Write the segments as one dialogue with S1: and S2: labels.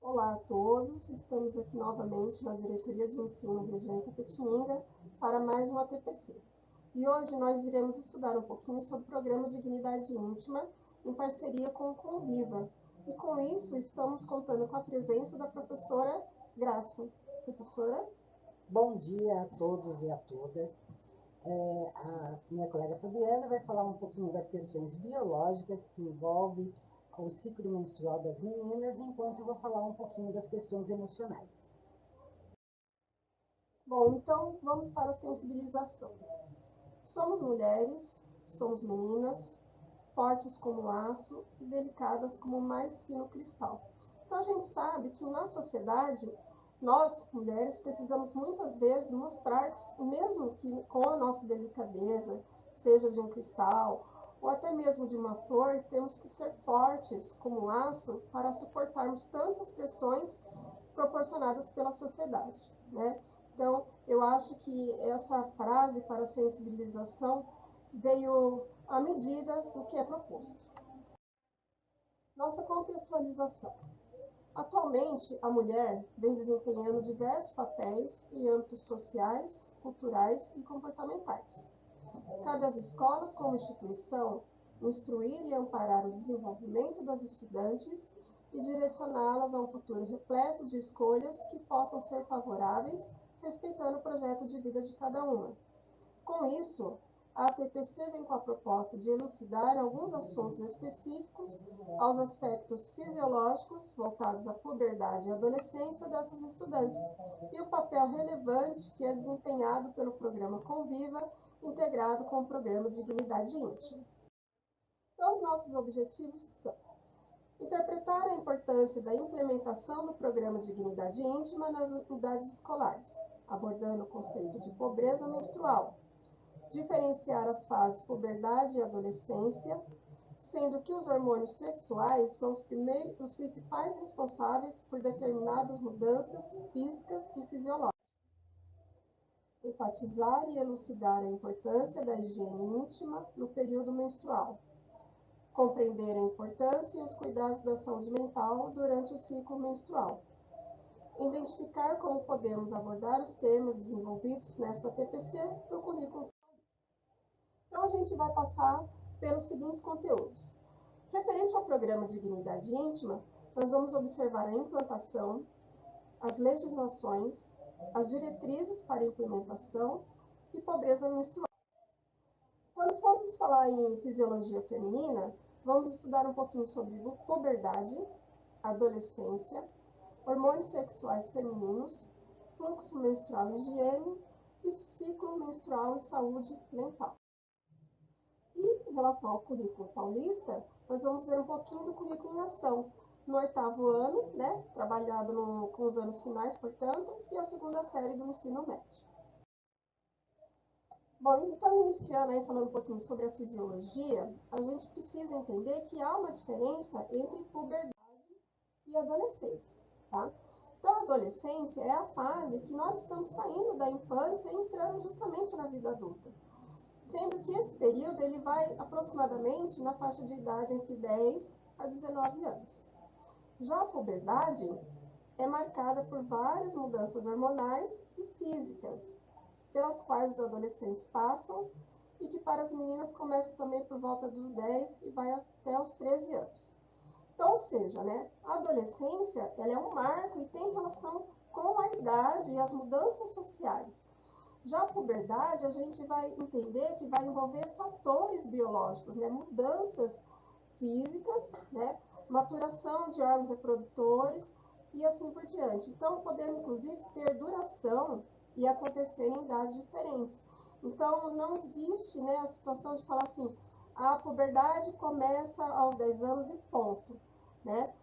S1: Olá a todos, estamos aqui novamente na Diretoria de Ensino Região Itapetininga para mais um ATPC. E hoje nós iremos estudar um pouquinho sobre o programa Dignidade Íntima em parceria com o Conviva. E com isso estamos contando com a presença da professora Graça. Professora?
S2: Bom dia a todos e a todas. A minha colega Fabiana vai falar um pouquinho das questões biológicas que envolvem o ciclo menstrual das meninas, enquanto eu vou falar um pouquinho das questões emocionais.
S1: Bom, então vamos para a sensibilização. Somos mulheres, somos meninas, fortes como laço e delicadas como o mais fino cristal. Então a gente sabe que na sociedade, nós mulheres precisamos muitas vezes mostrar, mesmo que com a nossa delicadeza, seja de um cristal ou até mesmo de uma flor, temos que ser fortes como laço para suportarmos tantas pressões proporcionadas pela sociedade, né? Então, eu acho que essa frase para sensibilização veio à medida do que é proposto. Nossa contextualização. Atualmente, a mulher vem desempenhando diversos papéis em âmbitos sociais, culturais e comportamentais. Cabe às escolas, como instituição, instruir e amparar o desenvolvimento das estudantes e direcioná-las a um futuro repleto de escolhas que possam ser favoráveis, respeitando o projeto de vida de cada uma. Com isso, a ATPC vem com a proposta de elucidar alguns assuntos específicos aos aspectos fisiológicos voltados à puberdade e adolescência dessas estudantes e o papel relevante que é desempenhado pelo programa Conviva, integrado com o programa Dignidade Íntima. Então, os nossos objetivos são interpretar a importância da implementação do programa Dignidade Íntima nas unidades escolares, abordando o conceito de pobreza menstrual, diferenciar as fases puberdade e adolescência, sendo que os hormônios sexuais são os principais responsáveis por determinadas mudanças físicas e fisiológicas. Enfatizar e elucidar a importância da higiene íntima no período menstrual. Compreender a importância e os cuidados da saúde mental durante o ciclo menstrual. Identificar como podemos abordar os temas desenvolvidos nesta TPC no currículo. Então, a gente vai passar pelos seguintes conteúdos. Referente ao programa Dignidade Íntima, nós vamos observar a implantação, as legislações, as diretrizes para implementação e pobreza menstrual. Quando formos falar em fisiologia feminina, vamos estudar um pouquinho sobre puberdade, adolescência, hormônios sexuais femininos, fluxo menstrual e higiene e ciclo menstrual e saúde mental. E em relação ao currículo paulista, nós vamos ver um pouquinho do currículo em ação, no 8º ano, né, trabalhado com os anos finais, portanto, e a segunda série do ensino médio. Bom, então, iniciando aí falando um pouquinho sobre a fisiologia, a gente precisa entender que há uma diferença entre puberdade e adolescência, tá? Então, a adolescência é a fase que nós estamos saindo da infância e entrando justamente na vida adulta. Sendo que esse período ele vai aproximadamente na faixa de idade entre 10 a 19 anos. Já a puberdade é marcada por várias mudanças hormonais e físicas, pelas quais os adolescentes passam e que para as meninas começa também por volta dos 10 e vai até os 13 anos. Então, ou seja, né, a adolescência ela é um marco e tem relação com a idade e as mudanças sociais. Já a puberdade, a gente vai entender que vai envolver fatores biológicos, né, mudanças físicas, né, maturação de órgãos reprodutores e assim por diante. Então, podendo inclusive ter duração e acontecer em idades diferentes. Então, não existe, né, a situação de falar assim, a puberdade começa aos 10 anos e ponto, né?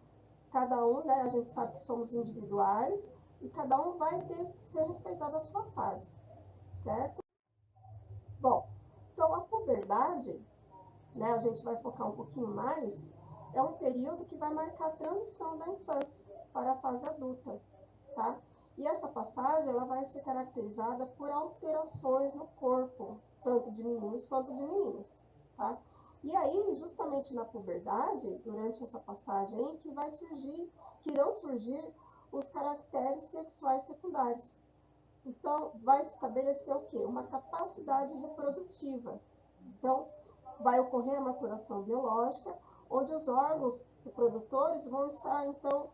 S1: Cada um, né, a gente sabe que somos individuais e cada um vai ter que ser respeitado a sua fase, certo? Bom, então a puberdade, né, a gente vai focar um pouquinho mais, é um período que vai marcar a transição da infância para a fase adulta, tá? E essa passagem ela vai ser caracterizada por alterações no corpo, tanto de meninos quanto de meninas, tá? E aí, justamente na puberdade, durante essa passagem aí, que irão surgir surgir os caracteres sexuais secundários. Então, vai se estabelecer o quê? Uma capacidade reprodutiva. Então, vai ocorrer a maturação biológica, onde os órgãos reprodutores vão estar, então,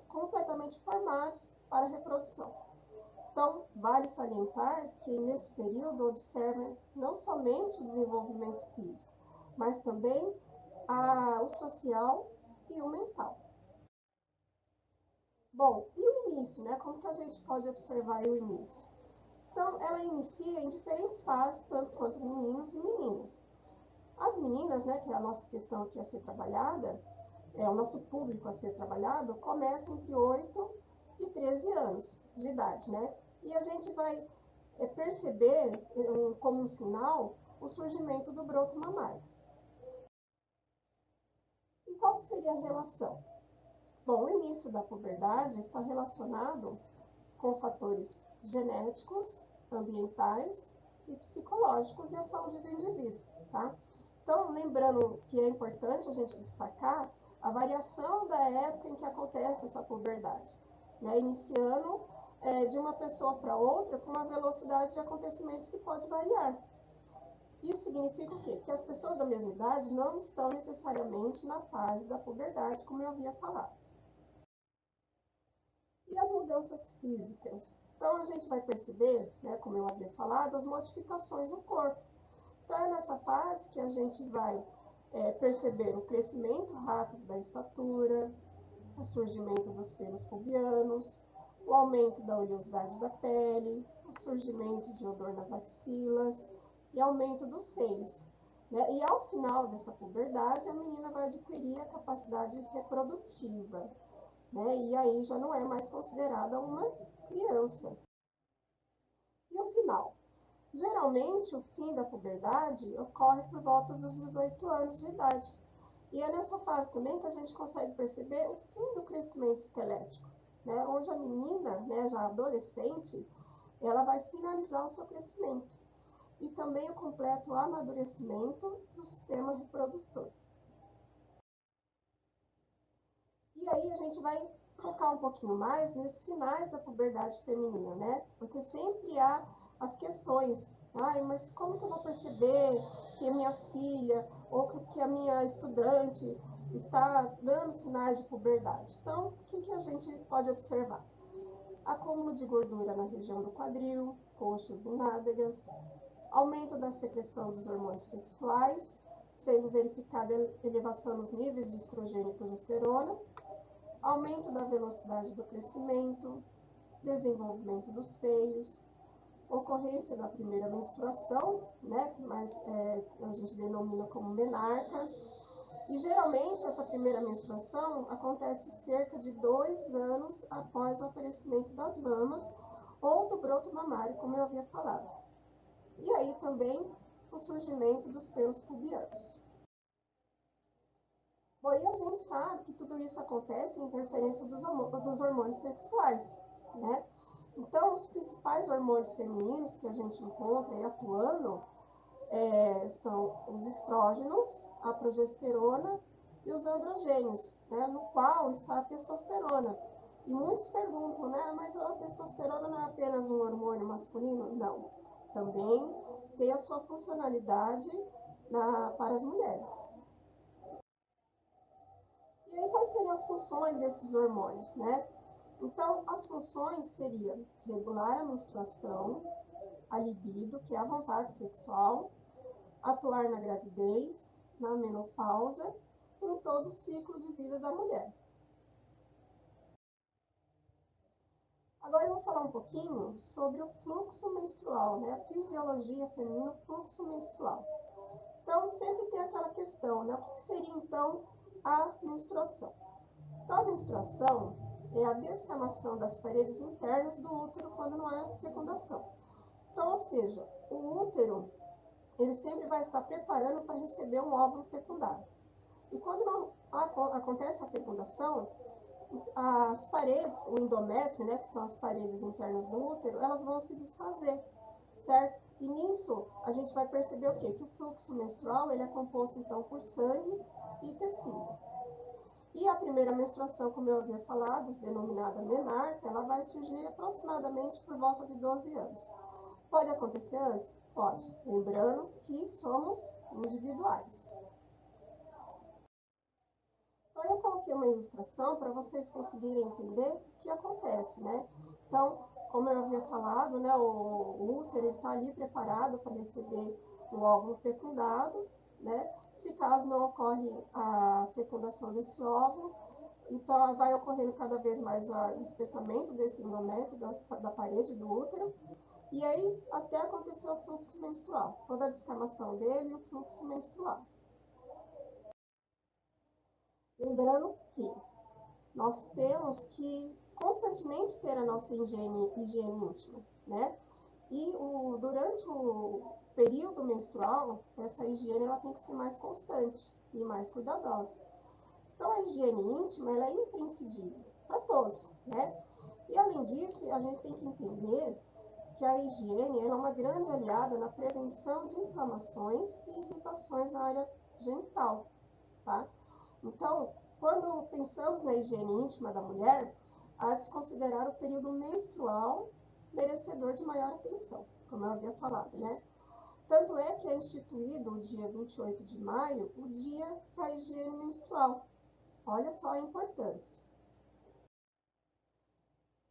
S1: completamente formados para a reprodução. Então, vale salientar que nesse período observa não somente o desenvolvimento físico, mas também o social e o mental. Bom, e o início, né? Como que a gente pode observar o início? Então, ela inicia em diferentes fases, tanto quanto meninos e meninas. As meninas, né, que é a nossa questão aqui a ser trabalhada, o nosso público a ser trabalhado, começa entre 8 e 13 anos de idade, né? E a gente vai perceber, como um sinal, o surgimento do broto mamário. E qual seria a relação? Bom, o início da puberdade está relacionado com fatores genéticos, ambientais e psicológicos e a saúde do indivíduo, tá? Então, lembrando que é importante a gente destacar a variação da época em que acontece essa puberdade, né? Iniciando de uma pessoa para outra com uma velocidade de acontecimentos que pode variar. Isso significa o quê? Que as pessoas da mesma idade não estão necessariamente na fase da puberdade, como eu havia falado. E as mudanças físicas? Então, a gente vai perceber, né, como eu havia falado, as modificações no corpo. Então, é nessa fase que a gente vai perceber o crescimento rápido da estatura, o surgimento dos pelos pubianos, o aumento da oleosidade da pele, o surgimento de odor nas axilas e aumento dos seios, né? E ao final dessa puberdade, a menina vai adquirir a capacidade reprodutiva, né? E aí já não é mais considerada uma criança. E o final? Geralmente, o fim da puberdade ocorre por volta dos 18 anos de idade. E é nessa fase também que a gente consegue perceber o fim do crescimento esquelético, né? Onde a menina, né, já adolescente, ela vai finalizar o seu crescimento. E também o completo amadurecimento do sistema reprodutor. E aí a gente vai focar um pouquinho mais nesses sinais da puberdade feminina, né? Porque sempre há as questões, mas como que eu vou perceber que a minha filha ou que a minha estudante está dando sinais de puberdade? Então, o que a gente pode observar? Acúmulo de gordura na região do quadril, coxas e nádegas, aumento da secreção dos hormônios sexuais, sendo verificada elevação nos níveis de estrogênio e progesterona, aumento da velocidade do crescimento, desenvolvimento dos seios, ocorrência da primeira menstruação, né, mas a gente denomina como menarca, e geralmente essa primeira menstruação acontece cerca de 2 anos após o aparecimento das mamas ou do broto mamário, como eu havia falado. E aí também o surgimento dos pelos pubianos. Bom, e a gente sabe que tudo isso acontece em interferência dos hormônios sexuais, né? Então, os principais hormônios femininos que a gente encontra aí atuando são os estrógenos, a progesterona e os androgênios, né? No qual está a testosterona. E muitos perguntam, né? Mas a testosterona não é apenas um hormônio masculino? Não. Também tem a sua funcionalidade para as mulheres. E aí, quais seriam as funções desses hormônios, né? Então, as funções seriam regular a menstruação, a libido, que é a vontade sexual, atuar na gravidez, na menopausa e em todo o ciclo de vida da mulher. Agora eu vou falar um pouquinho sobre o fluxo menstrual, né? A fisiologia feminina, o fluxo menstrual. Então, sempre tem aquela questão, né? O que seria, então, a menstruação? Então, a menstruação é a descamação das paredes internas do útero quando não há fecundação. Então, ou seja, o útero, ele sempre vai estar preparando para receber um óvulo fecundado. E quando não acontece a fecundação, as paredes, o endométrio, né, que são as paredes internas do útero, elas vão se desfazer, certo? E nisso, a gente vai perceber o quê? Que o fluxo menstrual, ele é composto, então, por sangue e tecido. E a primeira menstruação, como eu havia falado, denominada menarca, ela vai surgir aproximadamente por volta de 12 anos. Pode acontecer antes? Pode. Lembrando que somos individuais. Então, eu coloquei uma ilustração para vocês conseguirem entender o que acontece, né? Então, como eu havia falado, né, o útero está ali preparado para receber o óvulo fecundado, né? Se caso não ocorre a fecundação desse óvulo, então vai ocorrendo cada vez mais o espessamento desse endométrio da parede do útero, e aí até acontecer o fluxo menstrual, toda a descamação dele e o fluxo menstrual. Lembrando que nós temos que constantemente ter a nossa higiene íntima, né? E durante o período menstrual, essa higiene ela tem que ser mais constante e mais cuidadosa. Então, a higiene íntima ela é imprescindível para todos, né? E, além disso, a gente tem que entender que a higiene é uma grande aliada na prevenção de inflamações e irritações na área genital, tá? Então, quando pensamos na higiene íntima da mulher, há de se considerar o período menstrual merecedor de maior atenção, como eu havia falado, né? Tanto é que é instituído o dia 28 de maio, o dia da higiene menstrual. Olha só a importância.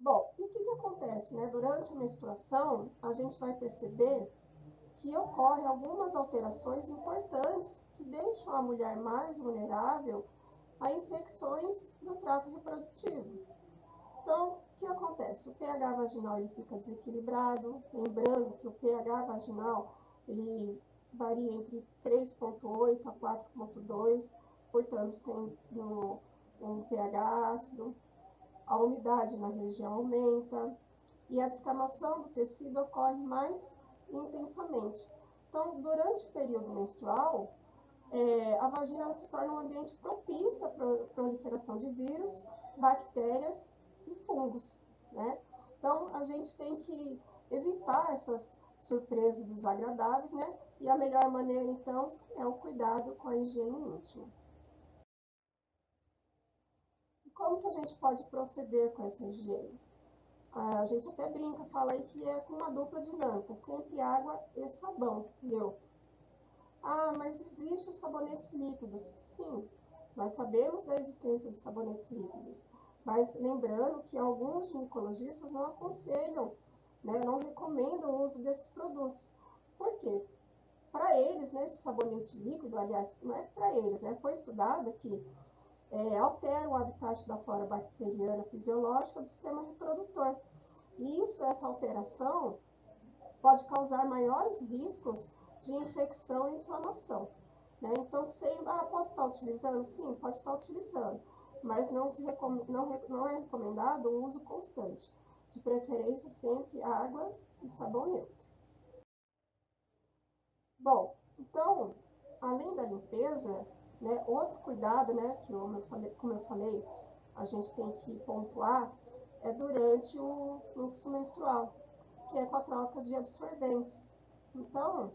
S1: Bom, e o que acontece, né? Durante a menstruação, a gente vai perceber que ocorrem algumas alterações importantes que deixam a mulher mais vulnerável a infecções do trato reprodutivo. Então, o que acontece? O pH vaginal ele fica desequilibrado, lembrando que o pH vaginal ele varia entre 3,8 a 4,2, portanto, sendo um pH ácido. A umidade na região aumenta e a descamação do tecido ocorre mais intensamente. Então, durante o período menstrual, a vagina se torna um ambiente propício à proliferação de vírus, bactérias e fungos, né? Então, a gente tem que evitar essas surpresas desagradáveis, né? E a melhor maneira, então, é o cuidado com a higiene íntima. E como que a gente pode proceder com essa higiene? A gente até brinca, fala aí que é com uma dupla dinâmica, sempre água e sabão neutro. Ah, mas existem os sabonetes líquidos. Sim, nós sabemos da existência dos sabonetes líquidos, mas lembrando que alguns ginecologistas não aconselham, né, não recomendam o uso desses produtos. Por quê? Para eles, né, esse sabonete líquido, aliás, não é para eles, né, foi estudado que altera o habitat da flora bacteriana fisiológica do sistema reprodutor. E essa alteração pode causar maiores riscos de infecção e inflamação, né? Então, posso estar utilizando? Sim, pode estar utilizando, mas não é recomendado o uso constante, de preferência sempre água e sabão neutro. Bom, então, além da limpeza, né, outro cuidado, né, que como eu falei, a gente tem que pontuar, é durante o fluxo menstrual, que é com a troca de absorventes. Então,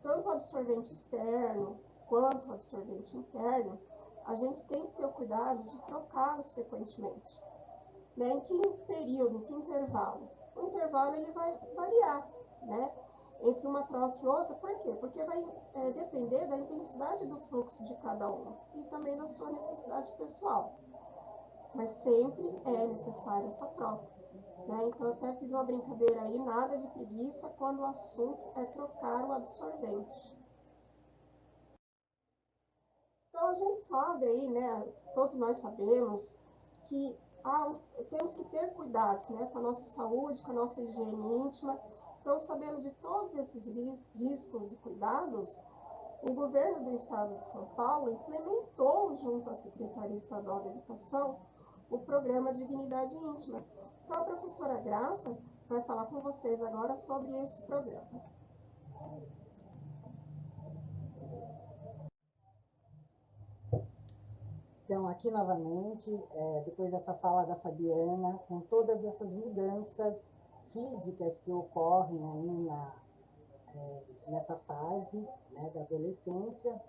S1: tanto o absorvente externo quanto o absorvente interno, a gente tem que ter o cuidado de trocá-los frequentemente. Né? Em que período, em que intervalo? O intervalo ele vai variar, né? Entre uma troca e outra, por quê? Porque vai depender da intensidade do fluxo de cada um e também da sua necessidade pessoal. Mas sempre é necessária essa troca. Né? Então, eu até fiz uma brincadeira aí, nada de preguiça quando o assunto é trocar o absorvente. Então, a gente sabe aí, né, todos nós sabemos que temos que ter cuidados, né, com a nossa saúde, com a nossa higiene íntima. Então, sabendo de todos esses riscos e cuidados, o governo do estado de São Paulo implementou, junto à Secretaria Estadual da Educação, o programa Dignidade Íntima. Então, a professora Graça vai falar com vocês agora sobre esse programa.
S2: Então, aqui novamente, depois dessa fala da Fabiana, com todas essas mudanças físicas que ocorrem aí nessa fase, né, da adolescência,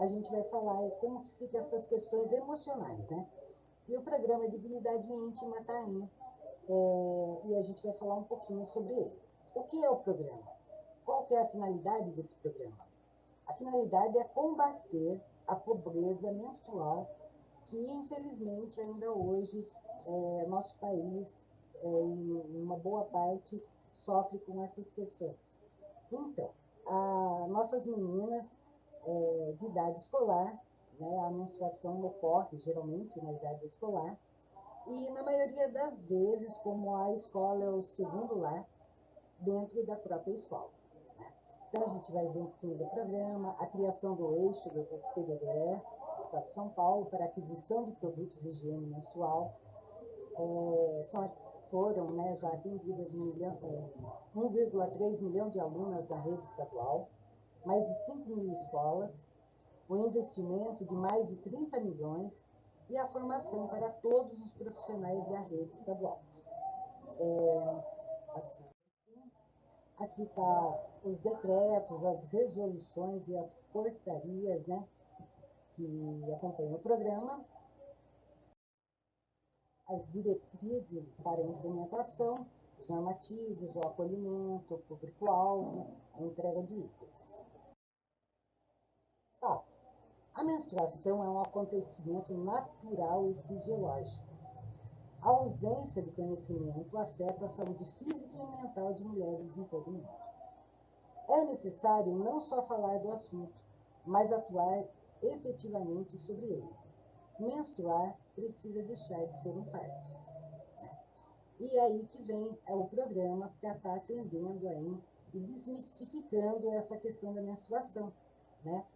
S2: a gente vai falar como que fica essas questões emocionais, né? E o programa Dignidade Íntima está aí, e a gente vai falar um pouquinho sobre ele. O que é o programa? Qual que é a finalidade desse programa? A finalidade é combater a pobreza menstrual, que infelizmente ainda hoje nosso país, em uma boa parte, sofre com essas questões. Então, nossas meninas de idade escolar, né, a menstruação ocorre geralmente na idade escolar, e na maioria das vezes, como a escola é o segundo lar, dentro da própria escola. Né? Então, a gente vai ver um pouquinho do programa, a criação do eixo do PDDE, do Estado de São Paulo, para aquisição de produtos de higiene menstrual. Foram, né, já atendidas 1,3 milhão de alunas na rede estadual, mais de 5 mil escolas, o investimento de mais de 30 milhões e a formação para todos os profissionais da rede estadual. Assim, aqui está os decretos, as resoluções e as portarias, né, que acompanham o programa, as diretrizes para a implementação, os normativos, o acolhimento, o público-alvo, a entrega de itens. A menstruação é um acontecimento natural e fisiológico. A ausência de conhecimento afeta a saúde física e mental de mulheres em todo o mundo. É necessário não só falar do assunto, mas atuar efetivamente sobre ele. Menstruar precisa deixar de ser um fardo. E aí que vem o programa para estar atendendo aí e desmistificando essa questão da menstruação, né?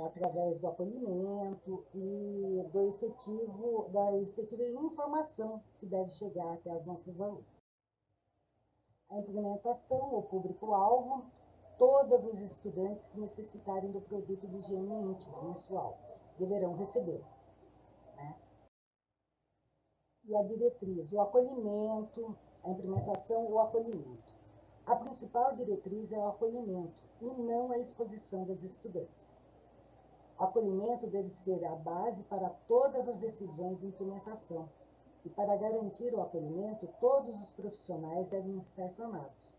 S2: Através do acolhimento e da efetiva informação que deve chegar até as nossas alunas. A implementação, o público-alvo, todos os estudantes que necessitarem do produto de higiene íntima menstrual deverão receber. Né? E a diretriz, o acolhimento, a implementação, o acolhimento. A principal diretriz é o acolhimento e não a exposição dos estudantes. O acolhimento deve ser a base para todas as decisões de implementação. E para garantir o acolhimento, todos os profissionais devem estar formados.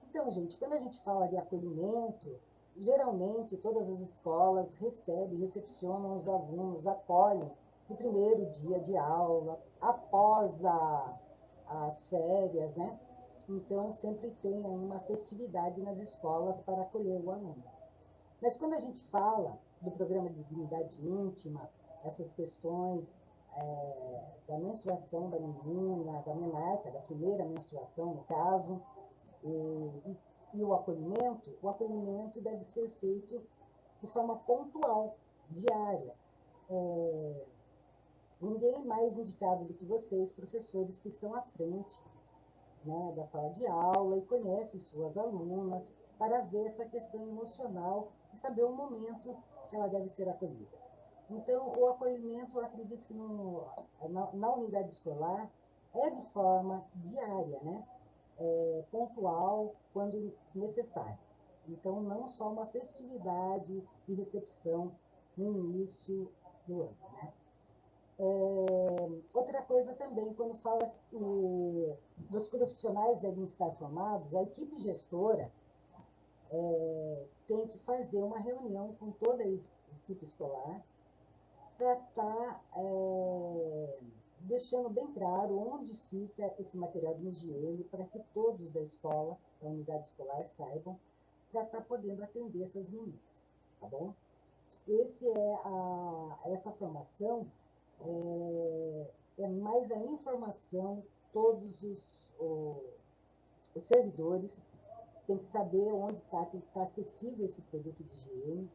S2: Então, gente, quando a gente fala de acolhimento, geralmente todas as escolas recepcionam os alunos, acolhem no primeiro dia de aula, após as férias, né? Então, sempre tem uma festividade nas escolas para acolher o aluno. Mas quando a gente fala do programa de dignidade íntima, essas questões da menstruação da menina, da menarca, da primeira menstruação, no caso, e o acolhimento deve ser feito de forma pontual, diária. Ninguém é mais indicado do que vocês, professores, que estão à frente, né, da sala de aula e conhecem suas alunas, para ver essa questão emocional e saber o momento que ela deve ser acolhida. Então, o acolhimento, eu acredito que na unidade escolar é de forma diária, né? Pontual, quando necessário. Então, não só uma festividade de recepção no início do ano, né? Outra coisa também, quando fala dos profissionais devem estar formados, a equipe gestora tem que fazer uma reunião com toda a equipe escolar para estar deixando bem claro onde fica esse material de higiene, para que todos da escola, da unidade escolar, saibam, para estar podendo atender essas meninas, tá bom? Essa formação é mais a informação, todos os servidores têm que saber onde está, tem que estar acessível esse produto de higiene,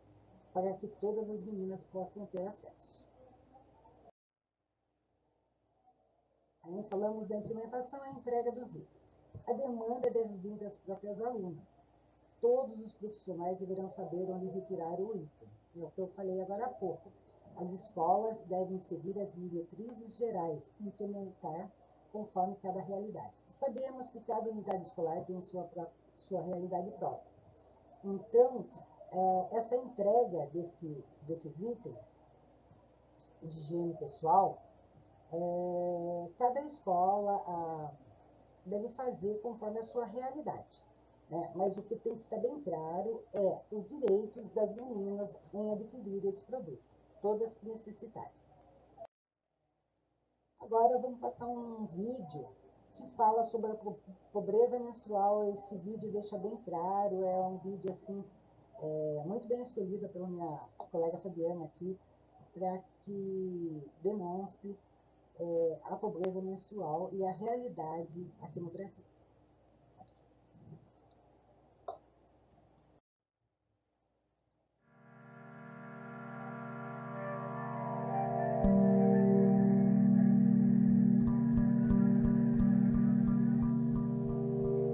S2: para que todas as meninas possam ter acesso. Aí falamos da implementação e entrega dos itens. A demanda deve vir das próprias alunas. Todos os profissionais deverão saber onde retirar o item. É o que eu falei agora há pouco. As escolas devem seguir as diretrizes gerais e implementar conforme cada realidade. Sabemos que cada unidade escolar tem sua realidade própria. Então, essa entrega desses itens de higiene pessoal, cada escola deve fazer conforme a sua realidade, né? Mas o que tem que estar bem claro é os direitos das meninas em adquirir esse produto, todas que necessitarem. Agora vamos passar um vídeo que fala sobre a pobreza menstrual. Esse vídeo deixa bem claro, é um vídeo assim, muito bem escolhido pela minha colega Fabiana aqui, para que demonstre a pobreza menstrual e a realidade aqui no Brasil.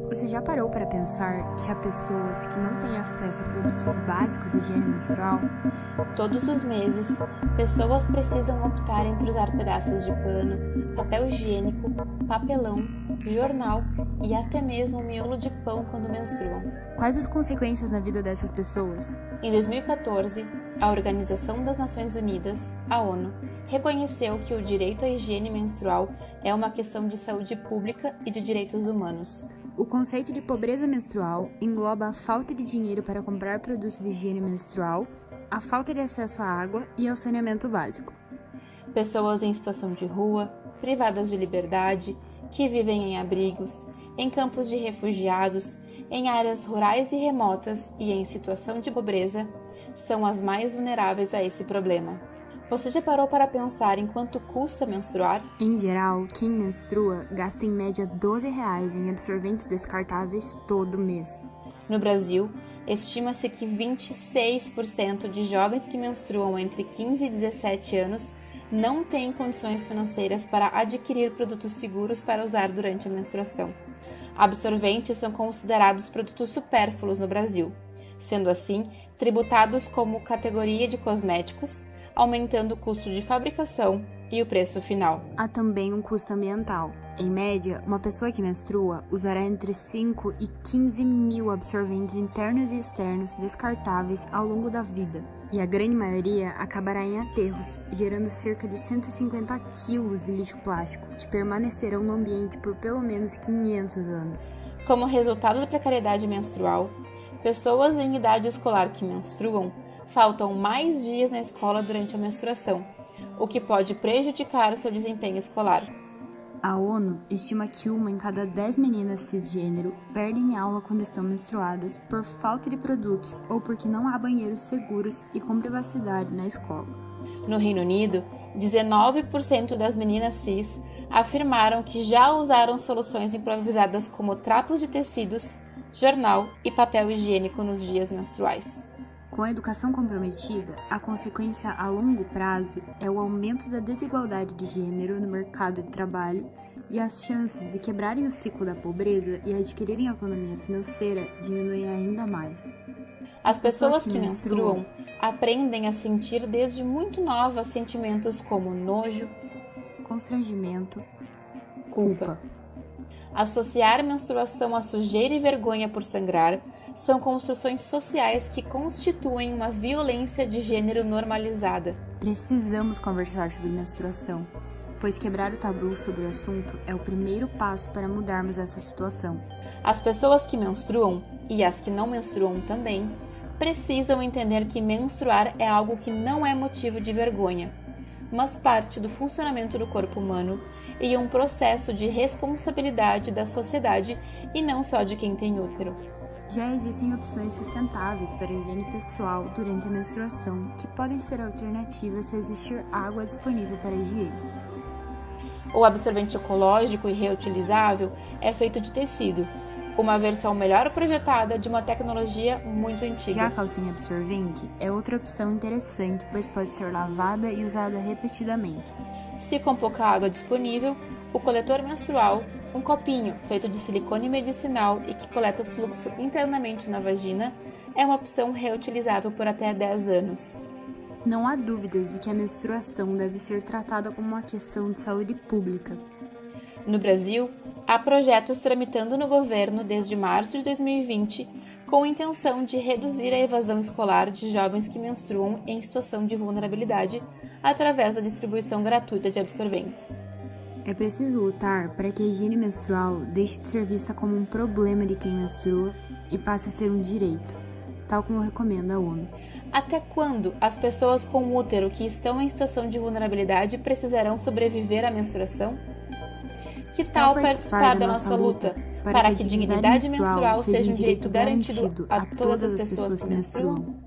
S3: Você já parou para pensar que há pessoas que não têm acesso a produtos básicos de higiene menstrual?
S4: Todos os meses, pessoas precisam optar entre usar pedaços de pano, papel higiênico, papelão, jornal e até mesmo miolo de pão quando menstruam.
S3: Quais as consequências na vida dessas pessoas?
S4: Em 2014, a Organização das Nações Unidas, a ONU, reconheceu que o direito à higiene menstrual é uma questão de saúde pública e de direitos humanos.
S3: O conceito de pobreza menstrual engloba a falta de dinheiro para comprar produtos de higiene menstrual, a falta de acesso à água e ao saneamento básico.
S4: Pessoas em situação de rua, privadas de liberdade, que vivem em abrigos, em campos de refugiados, em áreas rurais e remotas e em situação de pobreza, são as mais vulneráveis a esse problema. Você já parou para pensar em quanto custa menstruar?
S3: Em geral, quem menstrua gasta em média R$12 em absorventes descartáveis todo mês.
S4: No Brasil, estima-se que 26% de jovens que menstruam entre 15 e 17 anos não têm condições financeiras para adquirir produtos seguros para usar durante a menstruação. Absorventes são considerados produtos supérfluos no Brasil, sendo assim tributados como categoria de cosméticos, aumentando o custo de fabricação e o preço final.
S3: Há também um custo ambiental. Em média, uma pessoa que menstrua usará entre 5 e 15 mil absorventes internos e externos descartáveis ao longo da vida, e a grande maioria acabará em aterros, gerando cerca de 150 quilos de lixo plástico, que permanecerão no ambiente por pelo menos 500 anos.
S4: Como resultado da precariedade menstrual, pessoas em idade escolar que menstruam faltam mais dias na escola durante a menstruação, o que pode prejudicar seu desempenho escolar.
S3: A ONU estima que 1 em cada 10 meninas cisgênero perdem aula quando estão menstruadas por falta de produtos ou porque não há banheiros seguros e com privacidade na escola.
S4: No Reino Unido, 19% das meninas cis afirmaram que já usaram soluções improvisadas como trapos de tecidos, jornal e papel higiênico nos dias menstruais.
S3: Com a educação comprometida, a consequência a longo prazo é o aumento da desigualdade de gênero no mercado de trabalho e as chances de quebrarem o ciclo da pobreza e adquirirem autonomia financeira diminuem ainda mais.
S4: As pessoas que menstruam aprendem a sentir desde muito novas sentimentos como nojo,
S3: constrangimento,
S4: culpa. Associar menstruação a sujeira e vergonha por sangrar são construções sociais que constituem uma violência de gênero normalizada.
S3: Precisamos conversar sobre menstruação, pois quebrar o tabu sobre o assunto é o primeiro passo para mudarmos essa situação.
S4: As pessoas que menstruam, e as que não menstruam também, precisam entender que menstruar é algo que não é motivo de vergonha, mas parte do funcionamento do corpo humano e um processo de responsabilidade da sociedade e não só de quem tem útero.
S3: Já existem opções sustentáveis para a higiene pessoal durante a menstruação, que podem ser alternativas se existir água disponível para a higiene.
S4: O absorvente ecológico e reutilizável é feito de tecido, uma versão melhor projetada de uma tecnologia muito antiga.
S3: Já a calcinha absorvente é outra opção interessante, pois pode ser lavada e usada repetidamente.
S4: Se com pouca água disponível, o coletor menstrual, um copinho feito de silicone medicinal e que coleta o fluxo internamente na vagina, é uma opção reutilizável por até 10 anos.
S3: Não há dúvidas de que a menstruação deve ser tratada como uma questão de saúde pública.
S4: No Brasil, há projetos tramitando no governo desde março de 2020 com a intenção de reduzir a evasão escolar de jovens que menstruam em situação de vulnerabilidade através da distribuição gratuita de absorventes.
S3: É preciso lutar para que a higiene menstrual deixe de ser vista como um problema de quem menstrua e passe a ser um direito, tal como recomenda a ONU.
S4: Até quando as pessoas com útero que estão em situação de vulnerabilidade precisarão sobreviver à menstruação? Que tal participar da nossa luta para que dignidade menstrual seja um direito garantido a todas as pessoas que menstruam?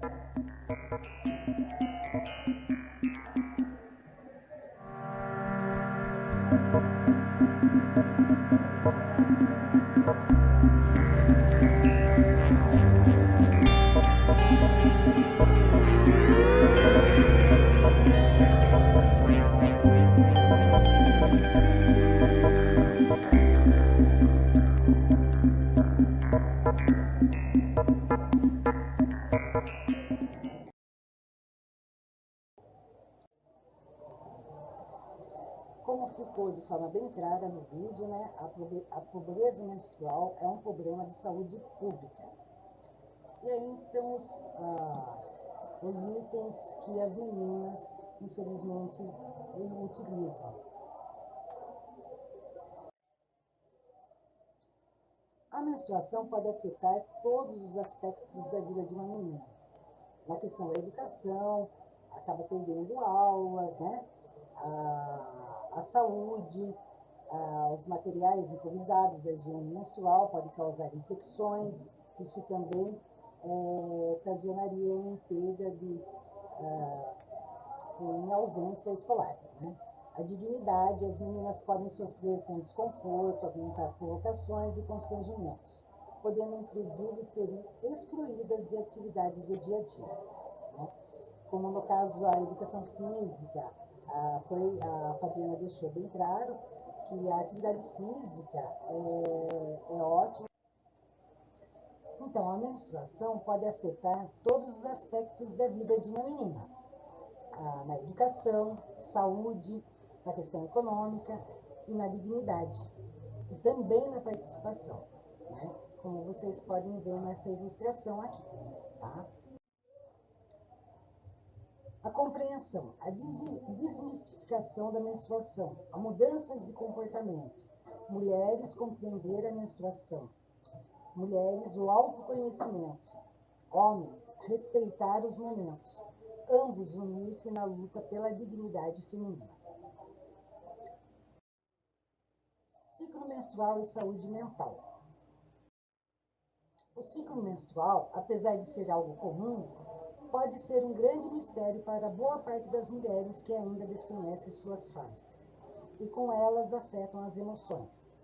S2: Como ficou de forma bem clara no vídeo, né, a pobreza menstrual é um problema de saúde pública. E aí, então, os itens que as meninas, infelizmente, utilizam. A menstruação pode afetar todos os aspectos da vida de uma menina. Na questão da educação, acaba perdendo aulas, né? A saúde, os materiais improvisados da higiene menstrual podem causar infecções. Isso também ocasionaria em perda em ausência escolar, né? A dignidade, as meninas podem sofrer com desconforto, aguentar provocações e constrangimentos, podendo inclusive ser excluídas de atividades do dia a dia, né? Como no caso da educação física, a Fabiana deixou bem claro que a atividade física é ótima. Então, a menstruação pode afetar todos os aspectos da vida de uma menina, na educação, saúde, na questão econômica e na dignidade, e também na participação, né? Como vocês podem ver nessa ilustração aqui, tá? A compreensão, a desmistificação da menstruação, a mudanças de comportamento, mulheres compreender a menstruação, mulheres o autoconhecimento, homens respeitar os momentos, ambos unir-se na luta pela dignidade feminina. Ciclo menstrual e saúde mental. O ciclo menstrual, apesar de ser algo comum, pode ser um grande mistério para boa parte das mulheres que ainda desconhecem suas fases e com elas afetam as emoções.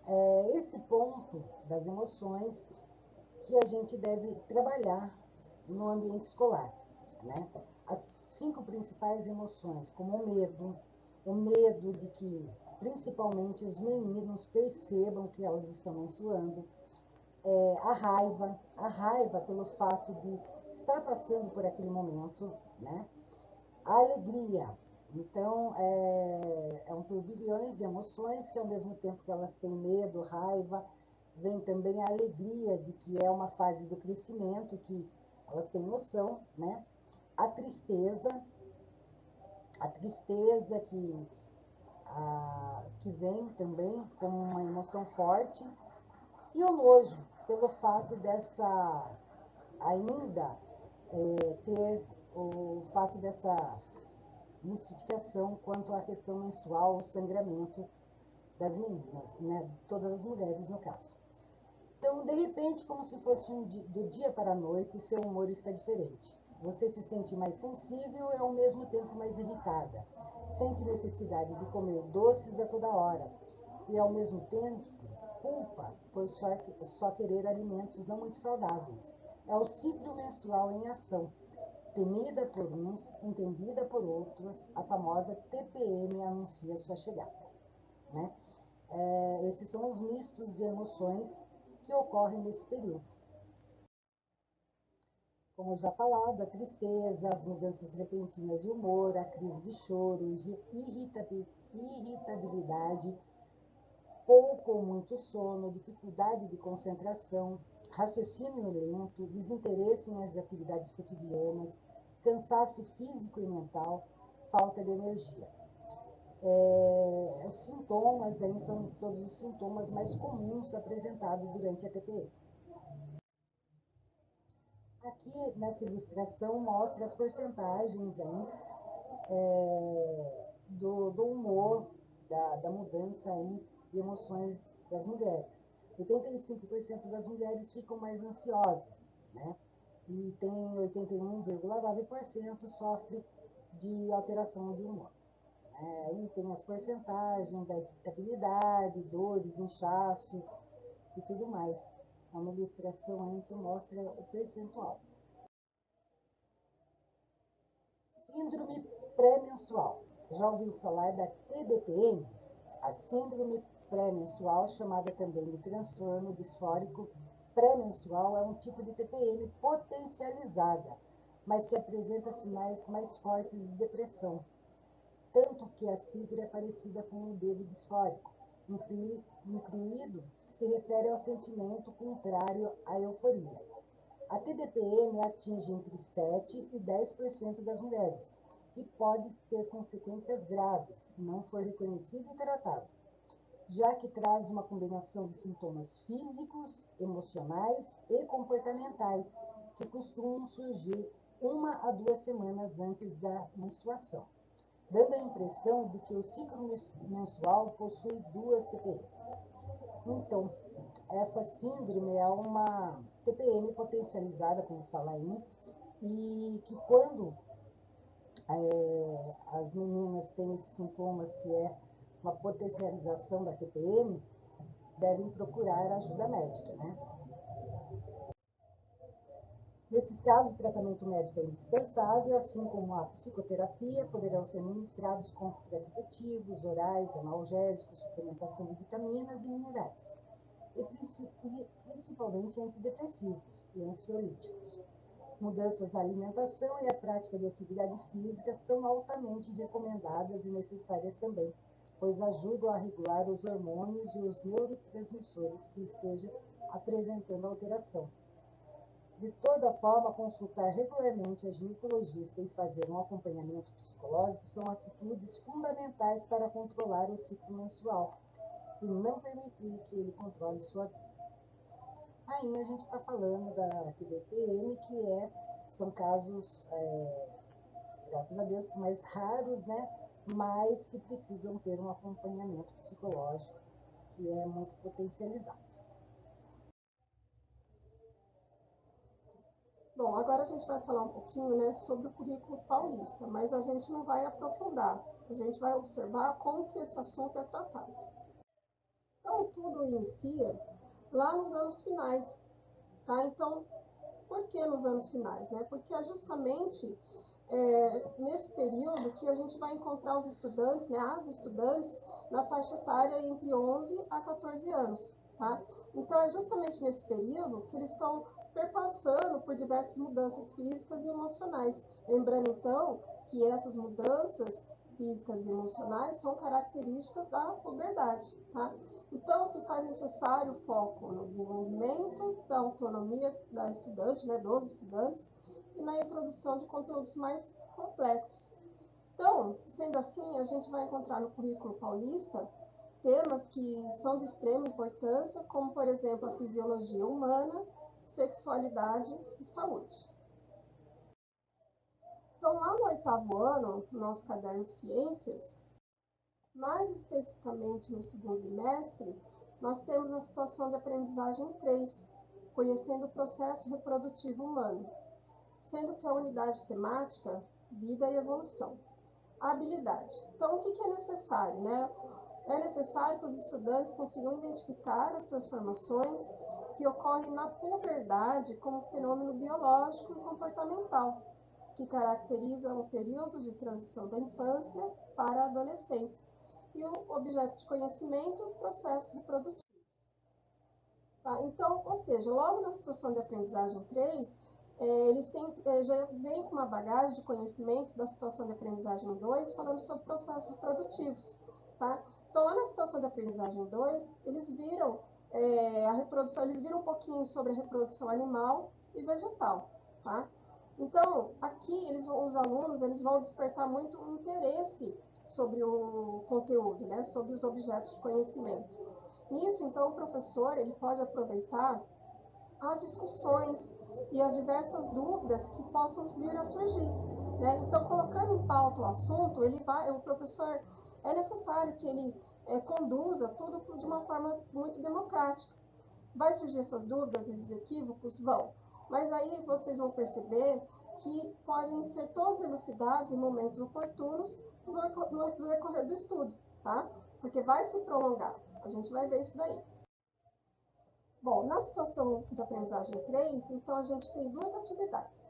S2: É esse ponto das emoções que a gente deve trabalhar no ambiente escolar, né? As 5 principais emoções, como o medo de que principalmente os meninos percebam que elas estão menstruando, a raiva pelo fato de estar passando por aquele momento, né? A alegria, então é um turbilhão de emoções que ao mesmo tempo que elas têm medo, raiva, vem também a alegria de que é uma fase do crescimento, que elas têm noção, né? A tristeza que vem também como uma emoção forte, e o nojo, pelo fato dessa ainda ter o fato dessa mistificação quanto à questão menstrual, o sangramento das meninas, né? Todas as mulheres no caso. Então, de repente, como se fosse do dia para a noite, seu humor está diferente. Você se sente mais sensível e ao mesmo tempo mais irritada. Sente necessidade de comer doces a toda hora e ao mesmo tempo culpa por só querer alimentos não muito saudáveis. É o ciclo menstrual em ação. Temida por uns, entendida por outros, a famosa TPM anuncia sua chegada, né? Esses são os mistos de emoções que ocorrem nesse período. Como já falado, a tristeza, as mudanças repentinas de humor, a crise de choro, irritabilidade, pouco ou muito sono, dificuldade de concentração, raciocínio lento, desinteresse nas atividades cotidianas, cansaço físico e mental, falta de energia. Os sintomas aí são todos os sintomas mais comuns apresentados durante a TPM. Aqui nessa ilustração mostra as porcentagens aí, do humor, da mudança aí de emoções das mulheres. 85% das mulheres ficam mais ansiosas, né? E tem 81,9% sofre de alteração de humor. Aí tem as porcentagens da irritabilidade, dores, inchaço e tudo mais. É uma ilustração aí que mostra o percentual. Síndrome pré-menstrual. Já ouviu falar da TDPM? A síndrome pré-menstrual, chamada também de transtorno disfórico pré-menstrual, é um tipo de TPM potencializada, mas que apresenta sinais mais fortes de depressão, tanto que a sigla é parecida com o dedo disfórico. Incluído se refere ao sentimento contrário à euforia. A TDPM atinge entre 7% e 10% das mulheres e pode ter consequências graves se não for reconhecido e tratado, já que traz uma combinação de sintomas físicos, emocionais e comportamentais que costumam surgir 1 a 2 semanas antes da menstruação, dando a impressão de que o ciclo menstrual possui 2 TPMs. Então, essa síndrome é uma TPM potencializada, como fala aí, e que quando as meninas têm esses sintomas, que é uma potencialização da TPM, devem procurar ajuda médica, né? Nesses casos, o tratamento médico é indispensável, assim como a psicoterapia, poderão ser ministrados contraceptivos, orais, analgésicos, suplementação de vitaminas e minerais, e principalmente antidepressivos e ansiolíticos. Mudanças na alimentação e a prática de atividade física são altamente recomendadas e necessárias também, pois ajudam a regular os hormônios e os neurotransmissores que estejam apresentando alteração. De toda forma, consultar regularmente a ginecologista e fazer um acompanhamento psicológico são atitudes fundamentais para controlar o ciclo menstrual e não permitir que ele controle sua vida. Aí a gente está falando da TDPM, que são casos, graças a Deus, mais raros, né? Mas que precisam ter um acompanhamento psicológico que é muito potencializado.
S1: Bom, agora a gente vai falar um pouquinho, né, sobre o currículo paulista, mas a gente não vai aprofundar. A gente vai observar como que esse assunto é tratado. Então, tudo inicia lá nos anos finais, tá? Então, por que nos anos finais, né? Porque é justamente nesse período que a gente vai encontrar os estudantes, né, as estudantes, na faixa etária entre 11 a 14 anos, tá? Então, é justamente nesse período que eles estão perpassando por diversas mudanças físicas e emocionais. Lembrando, então, que essas mudanças físicas e emocionais são características da puberdade, tá? Então, se faz necessário foco no desenvolvimento da autonomia da estudante, né, dos estudantes, e na introdução de conteúdos mais complexos. Então, sendo assim, a gente vai encontrar no currículo paulista temas que são de extrema importância, como, por exemplo, a fisiologia humana, sexualidade e saúde. Então, lá no 8º ano, no nosso caderno de ciências, mais especificamente no segundo bimestre, nós temos a situação de aprendizagem 3, conhecendo o processo reprodutivo humano, sendo que a unidade temática, vida e evolução. A habilidade. Então, o que é necessário, né? É necessário que os estudantes consigam identificar as transformações que ocorrem na puberdade como fenômeno biológico e comportamental, que caracterizam o período de transição da infância para a adolescência, e o objeto de conhecimento, processos reprodutivos. Tá? Então, ou seja, logo na situação de aprendizagem 3, eles já vêm com uma bagagem de conhecimento da situação de aprendizagem 2, falando sobre processos reprodutivos. Tá? Então, lá na situação de aprendizagem 2, eles viram a reprodução, eles viram um pouquinho sobre a reprodução animal e vegetal, tá? Então, aqui os alunos eles vão despertar muito interesse sobre o conteúdo, né? Sobre os objetos de conhecimento. Nisso, então, o professor ele pode aproveitar as discussões e as diversas dúvidas que possam vir a surgir, né? Então, colocando em pauta o assunto, o professor, é necessário que ele conduza tudo de uma forma muito democrática. Vai surgir essas dúvidas, esses equívocos? Vão. Mas aí vocês vão perceber que podem ser todos elucidados em momentos oportunos no decorrer do estudo, tá? Porque vai se prolongar. A gente vai ver isso daí. Bom, na situação de aprendizagem 3, então a gente tem duas atividades.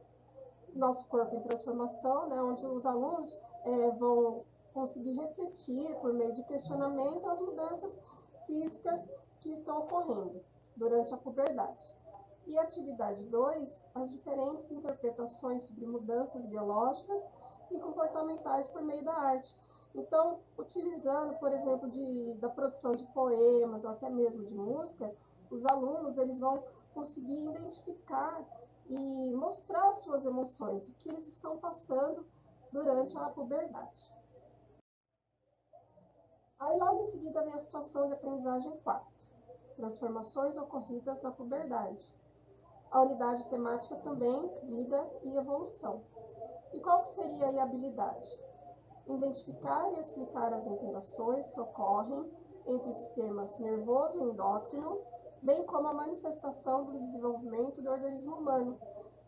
S1: Nosso corpo em transformação, né, onde os alunos vão conseguir refletir, por meio de questionamento, as mudanças físicas que estão ocorrendo durante a puberdade. E a atividade 2, as diferentes interpretações sobre mudanças biológicas e comportamentais por meio da arte. Então, utilizando, por exemplo, da produção de poemas ou até mesmo de música, os alunos eles vão conseguir identificar e mostrar suas emoções, o que eles estão passando durante a puberdade. Aí, logo em seguida, vem a situação de aprendizagem 4, transformações ocorridas na puberdade. A unidade temática também, vida e evolução. E qual que seria aí a habilidade? Identificar e explicar as interações que ocorrem entre os sistemas nervoso e endócrino, bem como a manifestação do desenvolvimento do organismo humano,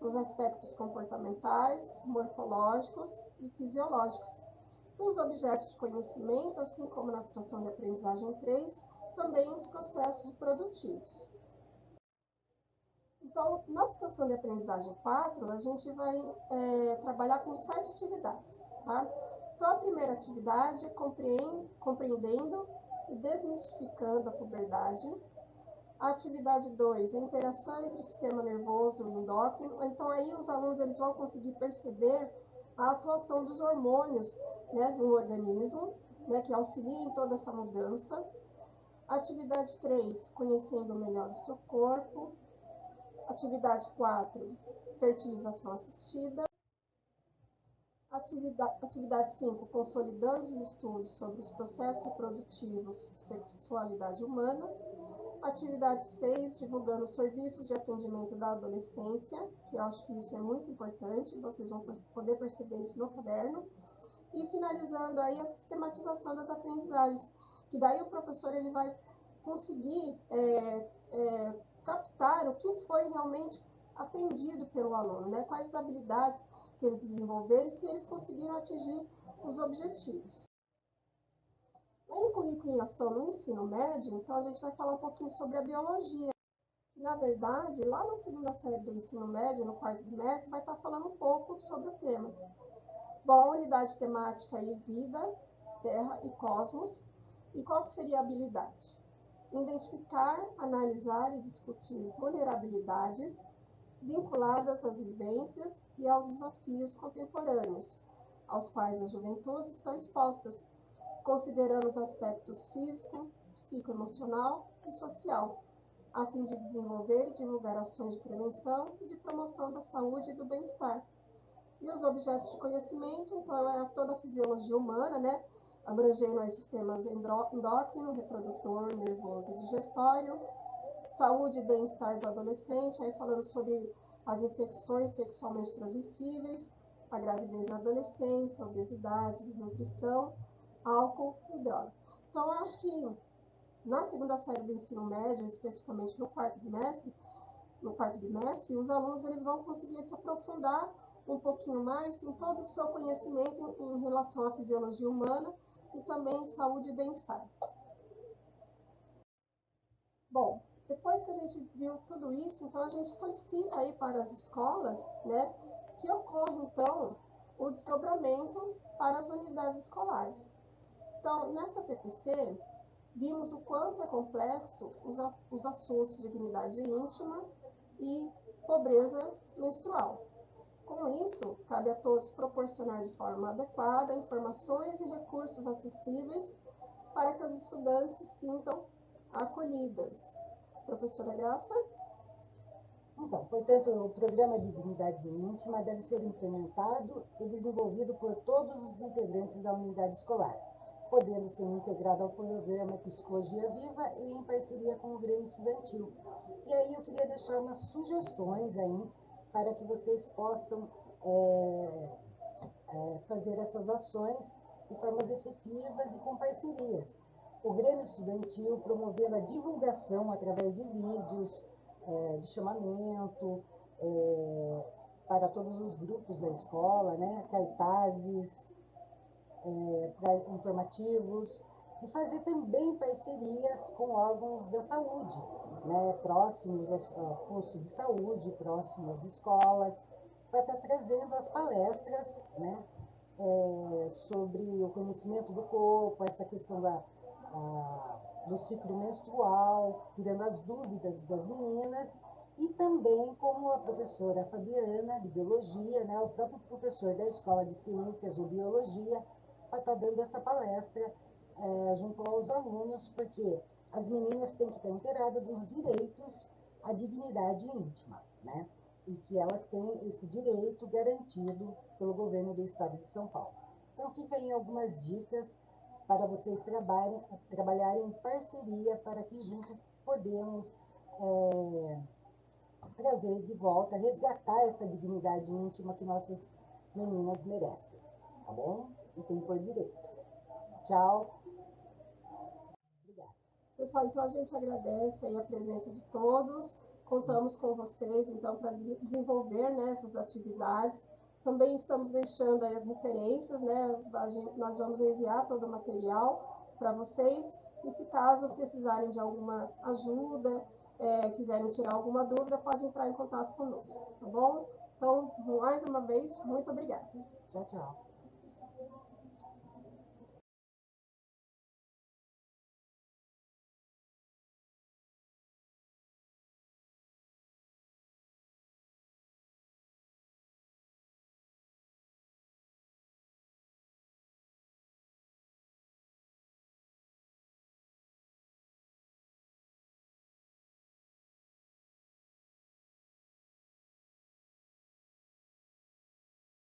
S1: nos aspectos comportamentais, morfológicos e fisiológicos. Os objetos de conhecimento, assim como na situação de aprendizagem 3, também os processos reprodutivos. Então, na situação de aprendizagem 4, a gente vai trabalhar com 7 atividades, tá? Então, a primeira atividade é compreendendo e desmistificando a puberdade. A atividade 2, a interação entre o sistema nervoso e endócrino. Então, aí os alunos eles vão conseguir perceber a atuação dos hormônios, né, no organismo, né, que auxiliam em toda essa mudança. Atividade 3, conhecendo melhor o seu corpo. Atividade 4, fertilização assistida. Atividade 5, consolidando os estudos sobre os processos reprodutivos e sexualidade humana. Atividade 6, divulgando serviços de atendimento da adolescência, que eu acho que isso é muito importante, vocês vão poder perceber isso no caderno. E finalizando aí a sistematização das aprendizagens, que daí o professor ele vai conseguir captar o que foi realmente aprendido pelo aluno, né? Quais as habilidades que eles desenvolveram e se eles conseguiram atingir os objetivos. Em currículo em ação no ensino médio, então a gente vai falar um pouquinho sobre a biologia. Na verdade, lá na segunda série do ensino médio, no quarto trimestre, vai estar falando um pouco sobre o tema. Bom, a unidade temática aí, vida, terra e cosmos. E qual que seria a habilidade? Identificar, analisar e discutir vulnerabilidades vinculadas às vivências e aos desafios contemporâneos, aos quais as juventudes estão expostas, considerando os aspectos físico, psicoemocional e social, a fim de desenvolver e divulgar ações de prevenção e de promoção da saúde e do bem-estar. E os objetos de conhecimento, então, é toda a fisiologia humana, né? Abrangendo os sistemas endócrino, reprodutor, nervoso e digestório, saúde e bem-estar do adolescente, aí falando sobre as infecções sexualmente transmissíveis, a gravidez na adolescência, obesidade, desnutrição, álcool e droga. Então, eu acho que na segunda série do ensino médio, especificamente no quarto bimestre, os alunos eles vão conseguir se aprofundar um pouquinho mais em todo o seu conhecimento em relação à fisiologia humana e também saúde e bem-estar. Bom, depois que a gente viu tudo isso, então a gente solicita aí para as escolas, né, que ocorra então o desdobramento para as unidades escolares. Então, nesta TPC, vimos o quanto é complexo os assuntos de dignidade íntima e pobreza menstrual. Com isso, cabe a todos proporcionar de forma adequada informações e recursos acessíveis para que as estudantes se sintam acolhidas. Professora Graça?
S2: Então, portanto, o programa de dignidade íntima deve ser implementado e desenvolvido por todos os integrantes da unidade escolar, podendo ser integrado ao programa Psicologia Viva e em parceria com o Grêmio Estudantil. E aí eu queria deixar umas sugestões aí para que vocês possam fazer essas ações de formas efetivas e com parcerias. O Grêmio Estudantil promovendo a divulgação através de vídeos, de chamamento, para todos os grupos da escola, né? Cartazes, informativos, e fazer também parcerias com órgãos da saúde, né? Próximos ao posto de saúde, próximos às escolas, para estar trazendo as palestras, né? Sobre o conhecimento do corpo, essa questão do ciclo menstrual, tirando as dúvidas das meninas, e também como a professora Fabiana, de Biologia, né, o próprio professor da Escola de Ciências ou Biologia, vai estar dando essa palestra junto aos alunos, porque as meninas têm que estar inteiradas dos direitos à dignidade íntima, né, e que elas têm esse direito garantido pelo governo do estado de São Paulo. Então, fica aí algumas dicas para vocês trabalharem em parceria para que juntos podemos trazer de volta, resgatar essa dignidade íntima que nossas meninas merecem, tá bom? E tem por direito. Tchau. Obrigada.
S1: Pessoal, então a gente agradece aí a presença de todos. Contamos com vocês, então, para desenvolver, né, essas atividades. Também estamos deixando aí as referências, né? Nós vamos enviar todo o material para vocês. E se caso precisarem de alguma ajuda, quiserem tirar alguma dúvida, pode entrar em contato conosco, tá bom? Então, mais uma vez, muito obrigada.
S2: Tchau, tchau.